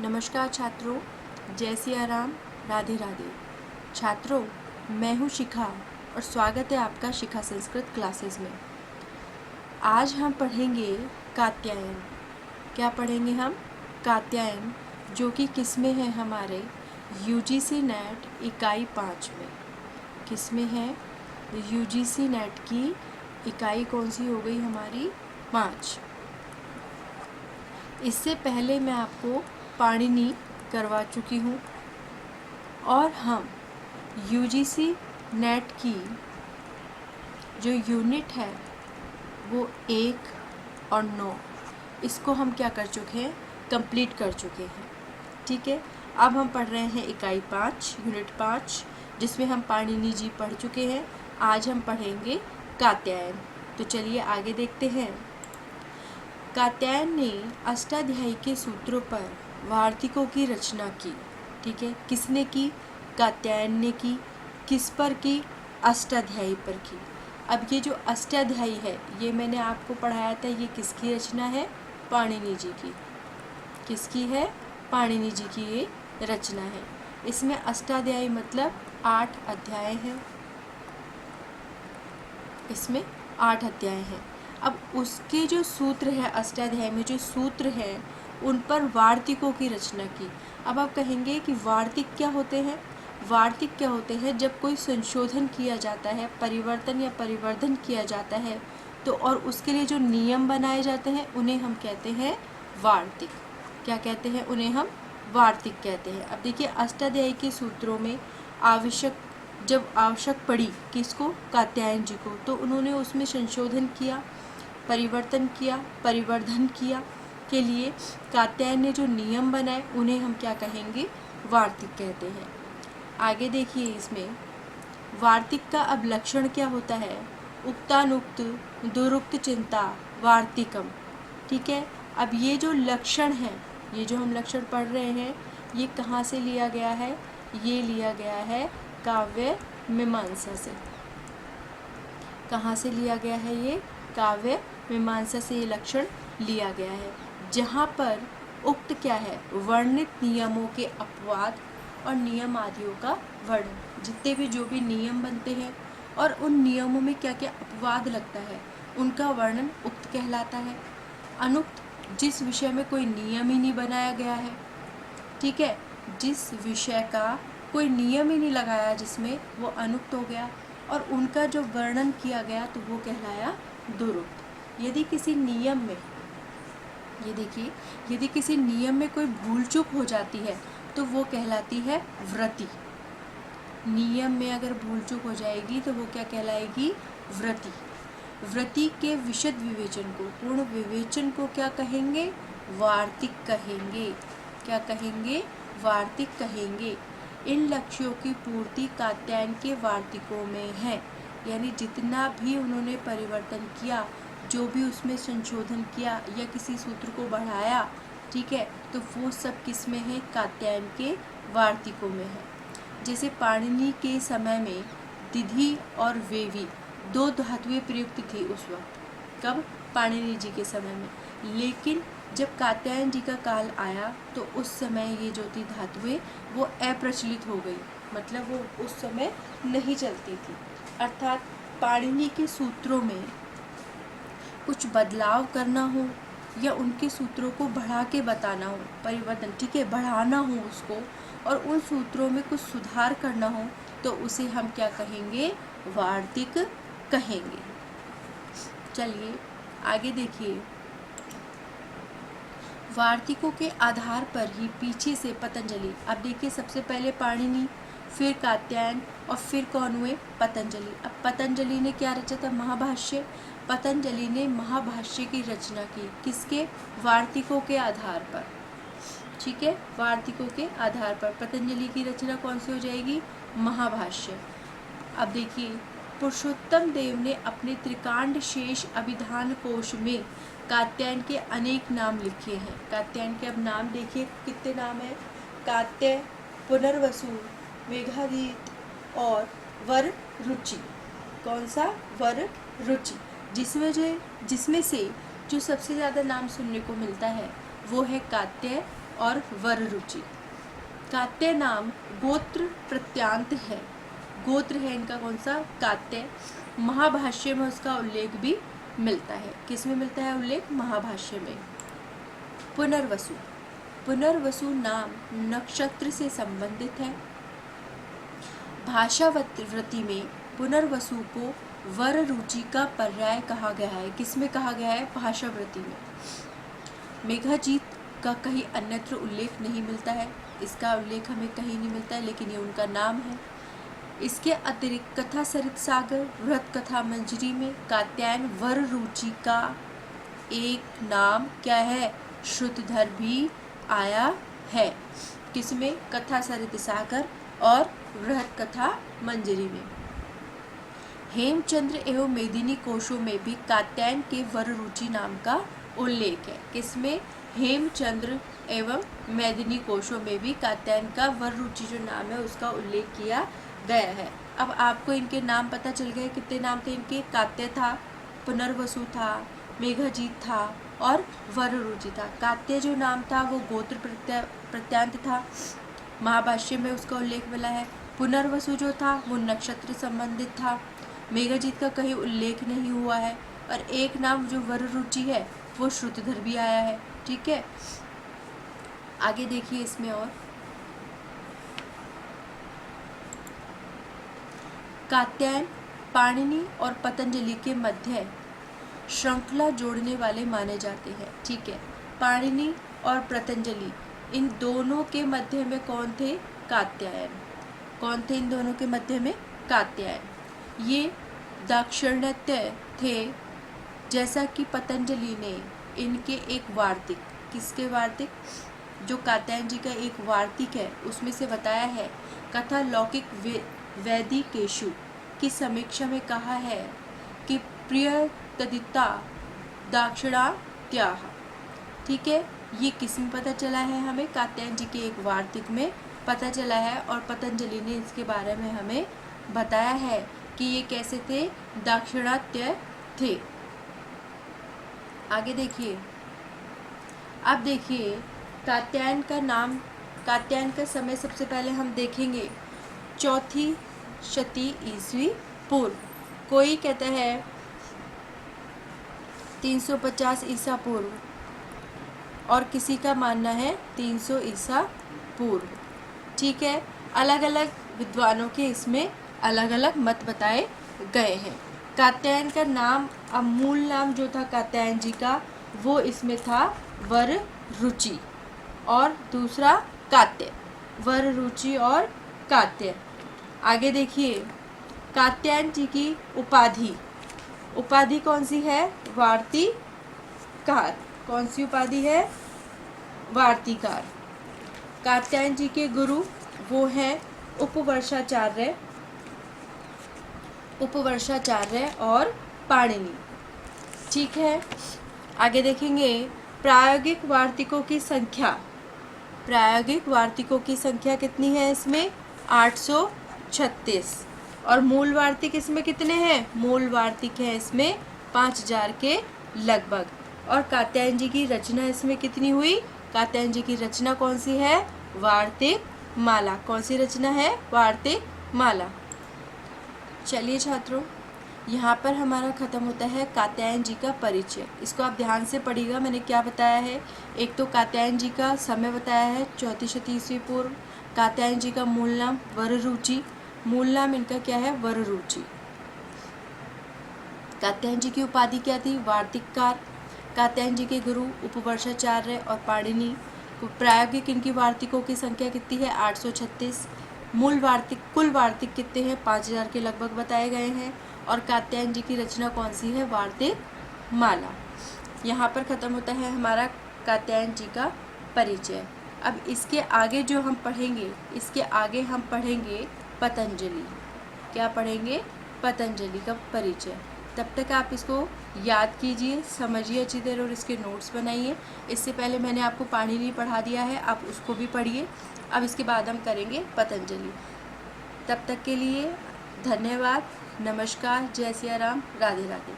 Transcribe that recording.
नमस्कार छात्रों, जय सिया राम, राधे राधे। छात्रों, मैं हूँ शिखा और स्वागत है आपका शिखा संस्कृत क्लासेस में। आज हम पढ़ेंगे कात्यायन। क्या पढ़ेंगे हम? कात्यायन, जो कि किस में है हमारे यूजीसी नेट इकाई 5 में। किस में है? यूजीसी नेट की इकाई कौन सी हो गई हमारी? 5। इससे पहले मैं आपको पाणिनि करवा चुकी हूँ और हम यूजीसी नेट की जो यूनिट है वो 1 और 9, इसको हम क्या कर चुके हैं? कंप्लीट कर चुके हैं। ठीक है, अब हम पढ़ रहे हैं इकाई 5 यूनिट 5, जिसमें हम पाणिनि जी पढ़ चुके हैं। आज हम पढ़ेंगे कात्यायन। तो चलिए आगे देखते हैं। कात्यायन ने अष्टाध्यायी के सूत्रों पर वार्तिकों की रचना की। ठीक है, किसने की? कात्यायन ने की। किस पर की? अष्टाध्यायी पर की। अब ये जो अष्टाध्यायी है, ये मैंने आपको पढ़ाया था, ये किसकी रचना है? पाणिनि जी की। किसकी है? पाणिनि जी की ये रचना है। इसमें अष्टाध्यायी मतलब 8 अध्याय हैं। इसमें 8 अध्याय हैं। अब उसके जो सूत्र है, अष्टाध्याय में जो सूत्र हैं, उन पर वार्तिकों की रचना की। अब आप कहेंगे कि वार्तिक क्या होते हैं? वार्तिक क्या होते हैं? जब कोई संशोधन किया जाता है, परिवर्तन या परिवर्धन किया जाता है, तो और उसके लिए जो नियम बनाए जाते हैं, उन्हें हम कहते हैं वार्तिक। क्या कहते हैं? उन्हें हम वार्तिक कहते हैं। अब देखिए, अष्टाध्यायी के सूत्रों में जब आवश्यक पड़ी किसको? कात्यायन जी को, तो उन्होंने उसमें संशोधन किया, परिवर्तन किया, परिवर्धन किया के लिए कात्यायन ने जो नियम बनाए, उन्हें हम क्या कहेंगे? वार्तिक कहते हैं। आगे देखिए, इसमें वार्तिक का अब लक्षण क्या होता है? उक्तानुक्त दुरुक्त चिंता वार्तिकम। ठीक है, अब ये जो लक्षण है, ये जो हम लक्षण पढ़ रहे हैं, ये कहाँ से लिया गया है? ये लिया गया है काव्य मीमांसा से। कहाँ से लिया गया है? ये काव्य मीमांसा से ये लक्षण लिया गया है, जहाँ पर उक्त क्या है? वर्णित नियमों के अपवाद और नियम आदियों का वर्णन। जितने भी जो भी नियम बनते हैं और उन नियमों में क्या क्या अपवाद लगता है, उनका वर्णन उक्त कहलाता है। अनुक्त, जिस विषय में कोई नियम ही नहीं बनाया गया है। ठीक है, जिस विषय का कोई नियम ही नहीं लगाया जिसमें, वो अनुक्त हो गया। और उनका जो वर्णन किया गया तो वो कहलाया दुरुक्त। यदि किसी नियम में, ये देखिए, यदि किसी नियम में कोई भूल चूक हो जाती है तो वो कहलाती है व्रति। नियम में अगर भूल चूक हो जाएगी तो वो क्या कहलाएगी? व्रति। व्रति के विशद विवेचन को, पूर्ण विवेचन को क्या कहेंगे? वार्तिक कहेंगे। क्या कहेंगे? वार्तिक कहेंगे। इन लक्ष्यों की पूर्ति कात्यायन के वार्तिकों में है। यानी जितना भी उन्होंने परिवर्तन किया, जो भी उसमें संशोधन किया या किसी सूत्र को बढ़ाया, ठीक है, तो वो सब किस में है? कात्यायन के वार्तिकों में है। जैसे पाणिनि के समय में दिधि और वेवी 2 धातुएं प्रयुक्त थी उस वक्त। कब? पाणिनि जी के समय में। लेकिन जब कात्यायन जी का काल आया तो उस समय ये जो थी धातुएं, वो अप्रचलित हो गई, मतलब वो उस समय नहीं चलती थी। अर्थात पाणिनि के सूत्रों में कुछ बदलाव करना हो या उनके सूत्रों को बढ़ा के बताना हो, परिवर्तन, ठीक है, बढ़ाना हो उसको, और उन सूत्रों में कुछ सुधार करना हो, तो उसे हम क्या कहेंगे? वार्तिक कहेंगे। चलिए आगे देखिए। वार्तिकों के आधार पर ही पीछे से पतंजलि, अब देखिए, सबसे पहले पाणिनि, फिर कात्यायन और फिर कौन हुए? पतंजलि। अब पतंजलि ने क्या रचा था? महाभाष्य। पतंजलि ने महाभाष्य की रचना की। किसके? वार्तिकों के आधार पर। ठीक है, वार्तिकों के आधार पर पतंजलि की रचना कौन सी हो जाएगी? महाभाष्य। अब देखिए, पुरुषोत्तम देव ने अपने त्रिकांड शेष अभिधान कोश में कात्यायन के अनेक नाम लिखे हैं। कात्यायन के अब नाम देखिए कितने नाम हैं? कात्य, पुनर्वसु, मेघादीत और वर रुचि। कौन सा? वर रुचि। जिसमें से जो सबसे ज़्यादा नाम सुनने को मिलता है वो है कात्य और वररुचि। कात्य नाम गोत्र प्रत्यांत है। गोत्र है इनका कौन सा? कात्य। महाभाष्य में उसका उल्लेख भी मिलता है। किस में मिलता है उल्लेख? महाभाष्य में। पुनर्वसु। पुनर्वसु नाम नक्षत्र से संबंधित है। भाषावृत्ति में पुनर्वसु को वररुचि का पर्याय कहा गया है। किसमें कहा गया है? भाषावृत्ति में। मेघाजीत का कहीं अन्यत्र उल्लेख नहीं मिलता है, इसका उल्लेख हमें कहीं नहीं मिलता है, लेकिन ये उनका नाम है। इसके अतिरिक्त कथा सरित सागर, वृहत कथा मंजरी में कात्यायन वररुचि का एक नाम क्या है? श्रुतधर भी आया है। किसमें? कथा सरित सागर और वृहत कथा मंजरी में। हेमचंद्र एवं मेदिनी कोशों में भी कात्यायन के वररुचि नाम का उल्लेख है। किसमें? हेमचंद्र एवं मेदिनी कोशों में भी कात्यायन का वररुचि जो नाम है उसका उल्लेख किया गया है। अब आपको इनके नाम पता चल गए। कितने नाम थे इनके? कात्य था, पुनर्वसु था, मेघाजीत था और वररुचि था। कात्य जो नाम था वो गोत्र प्रत्यांत था, महाभाष्य में उसका उल्लेख मिला है। पुनर्वसु जो था वो नक्षत्र संबंधित था, मेघाजीत का कहीं उल्लेख नहीं हुआ है। और एक नाम जो वररुचि है वो श्रुतधर भी आया है। ठीक है, आगे देखिए इसमें और कात्यायन पाणिनि और पतंजलि के मध्य श्रृंखला जोड़ने वाले माने जाते हैं। ठीक है, पाणिनि और पतंजलि इन दोनों के मध्य में कौन थे? कात्यायन। कौन थे इन दोनों के मध्य में? कात्यायन। ये दाक्षिणात्य थे, जैसा कि पतंजलि ने इनके एक वार्तिक, किसके वार्तिक? जो कात्यायन जी का एक वार्तिक है उसमें से बताया है। कथा लौकिक वैदिकेषु की समीक्षा में कहा है कि प्रिय तदिता दाक्षिणात्याः। ठीक है, ये किस में पता चला है हमें? कात्यायन जी के एक वार्तिक में पता चला है और पतंजलि ने इसके बारे में हमें बताया है कि ये कैसे थे? दाक्षिणात्य थे। आगे देखिए, अब देखिए कात्यायन का नाम, कात्यायन का समय सबसे पहले हम देखेंगे 4वीं शती ईस्वी पूर्व। कोई कहता है 350 ईसा पूर्व और किसी का मानना है 300 ईसा पूर्व। ठीक है, अलग अलग विद्वानों के इसमें अलग अलग मत बताए गए हैं। कात्यायन का नाम, अब मूल नाम जो था कात्यायन जी का वो इसमें था वररुचि और दूसरा कात्य। वररुचि और कात्य। आगे देखिए, कात्यायन जी की उपाधि, उपाधि कौन सी है? वार्तिकार। कौन सी उपाधि है? वार्तिकार। कात्यायन जी के गुरु वो हैं उपवर्षाचार्य, उपवर्षाचार्य और पाणिनि। ठीक है, आगे देखेंगे प्रायोगिक वार्तिकों की संख्या। प्रायोगिक वार्तिकों की संख्या कितनी है इसमें? 836। और मूल वार्तिक इसमें कितने हैं? मूल वार्तिक है इसमें 5000 के लगभग। और कात्यायन जी की रचना इसमें कितनी हुई? कात्यायन जी की रचना कौन सी है? वार्तिक माला। कौन सी रचना है? वार्तिक माला। चलिए छात्रों, यहाँ पर हमारा ख़त्म होता है कात्यायन जी का परिचय। इसको आप ध्यान से पढ़िएगा। मैंने क्या बताया है? एक तो कात्यायन जी का समय बताया है 4वीं शती ईस्वी पूर्व। कात्यायन जी का मूल नाम वररुचि, मूल नाम इनका क्या है? वररुचि। कात्यायन जी की उपाधि क्या थी? वार्तिककार। कात्यायन जी के गुरु उपवर्षाचार्य और पाणिनि। प्रायोगिक इनकी वार्तिकों की संख्या कितनी है? 836। मूल वार्तिक, कुल वार्तिक कितने हैं? 5000 के लगभग बताए गए हैं। और कात्यायन जी की रचना कौन सी है? वार्तिक माला। यहाँ पर ख़त्म होता है हमारा कात्यायन जी का परिचय। अब इसके आगे जो हम पढ़ेंगे, इसके आगे हम पढ़ेंगे पतंजलि। क्या पढ़ेंगे? पतंजलि का परिचय। तब तक आप इसको याद कीजिए, समझिए अच्छी तरह और इसके नोट्स बनाइए। इससे पहले मैंने आपको पाणिनि पढ़ा दिया है, आप उसको भी पढ़िए। अब इसके बाद हम करेंगे पतंजलि। तब तक के लिए धन्यवाद, नमस्कार, जय सिया राम, राधे राधे।